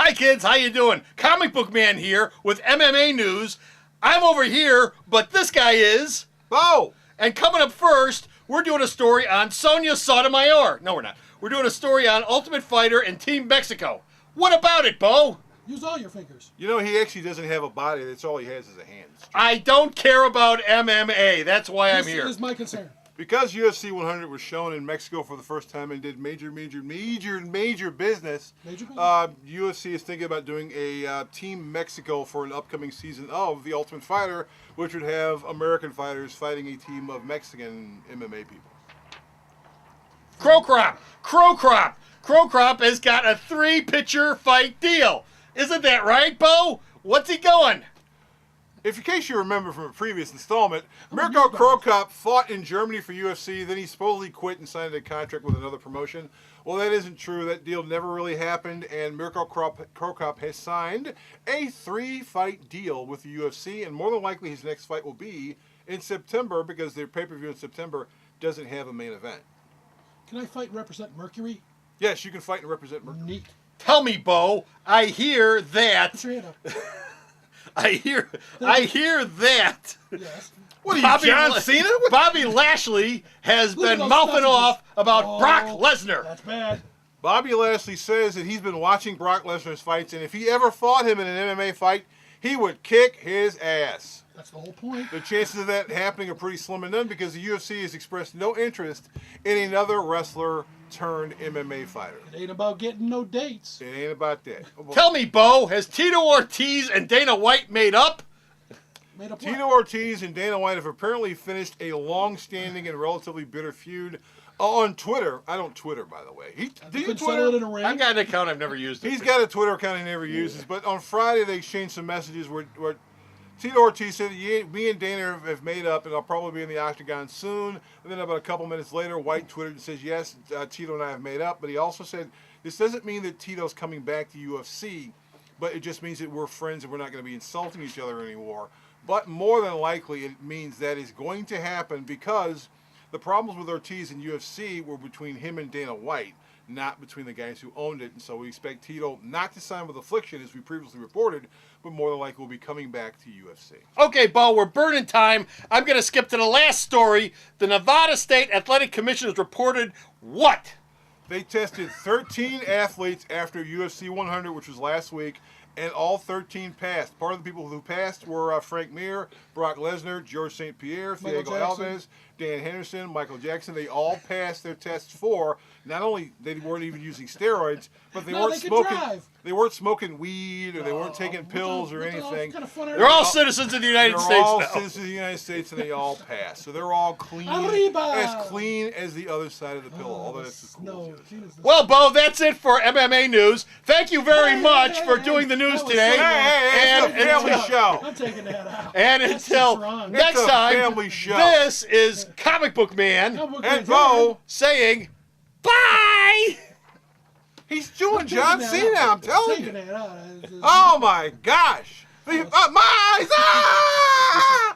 Hi kids, how you doing? Comic Book Man here with MMA news. I'm over here, but this guy is Bo! And coming up first, we're doing a story on Sonia Sotomayor. No, we're not. We're doing a story on Ultimate Fighter and Team Mexico. What about it, Bo? Use all your fingers. You know, he actually doesn't have a body. That's all he has is a hand. I don't care about MMA. That's why I'm here. This is my concern. Because UFC 100 was shown in Mexico for the first time and did major business, Major business? UFC is thinking about doing a Team Mexico for an upcoming season of The Ultimate Fighter, which would have American fighters fighting a team of Mexican MMA people. Crow Crop has got a 3-pitcher fight deal. Isn't that right, Bo? What's he going? If in case you remember from a previous installment, Mirko Cro Cop fought in Germany for UFC, then he supposedly quit and signed a contract with another promotion. Well, that isn't true. That deal never really happened, and Mirko Cro Cop has signed a 3-fight deal with the UFC, and more than likely his next fight will be in September because their pay-per-view in September doesn't have a main event. Can I fight and represent Mercury? Yes, you can fight and represent Mercury. Neat. Tell me, Bo. I hear that. Put your hand up. I hear that. Yes. What are you, John Cena? Bobby Lashley has Look at been those mouthing sausages. off about Oh, Brock Lesnar. That's bad. Bobby Lashley says that he's been watching Brock Lesnar's fights, and if he ever fought him in an MMA fight, he would kick his ass. That's the whole point. The chances of that happening are pretty slim and none because the UFC has expressed no interest in another wrestler turned MMA fighter. It ain't about getting no dates. It ain't about that. Tell me, Bo, has Tito Ortiz and Dana White made up? Made up Tito Ortiz and Dana White have apparently finished a long-standing and relatively bitter feud on Twitter. I don't Twitter, by the way. Do you Settle it Twitter? in a ring. I've got an account I've never used. He's got a Twitter account he never uses, but on Friday they exchanged some messages where Tito Ortiz said, me and Dana have made up, and I'll probably be in the octagon soon. And then about a couple minutes later, White twittered and says, yes, Tito and I have made up. But he also said, this doesn't mean that Tito's coming back to UFC, but it just means that we're friends and we're not going to be insulting each other anymore. But more than likely, it means that is going to happen because the problems with Ortiz and UFC were between him and Dana White, not between the guys who owned it. And so we expect Tito not to sign with Affliction, as we previously reported, but more than likely will be coming back to UFC. Okay, Bo, we're burning time. I'm going to skip to the last story. The Nevada State Athletic Commission has reported what? They tested 13 athletes after UFC 100, which was last week, and all 13 passed. Part of the people who passed were Frank Mir, Brock Lesnar, George St. Pierre, Thiago Alves, Dan Henderson, Michael Jackson. They all passed their tests for, not only they weren't even using steroids, but they weren't smoking. They weren't smoking weed, or they weren't taking pills or anything. They're all citizens of the United States now. They're all citizens of the United States, and they all passed. So they're all clean, as clean as the other side of the pillow. Although that's as cool as it is. Well, Bo, that's it for MMA news. Thank you very much for doing the news today. It's a family show. I'm taking that out. And until next It's a time, family show. this is Comic Book Man And Bo saying bye. He's doing John Cena, I'm telling you. Taking that out. Oh my gosh. My eyes! Ah!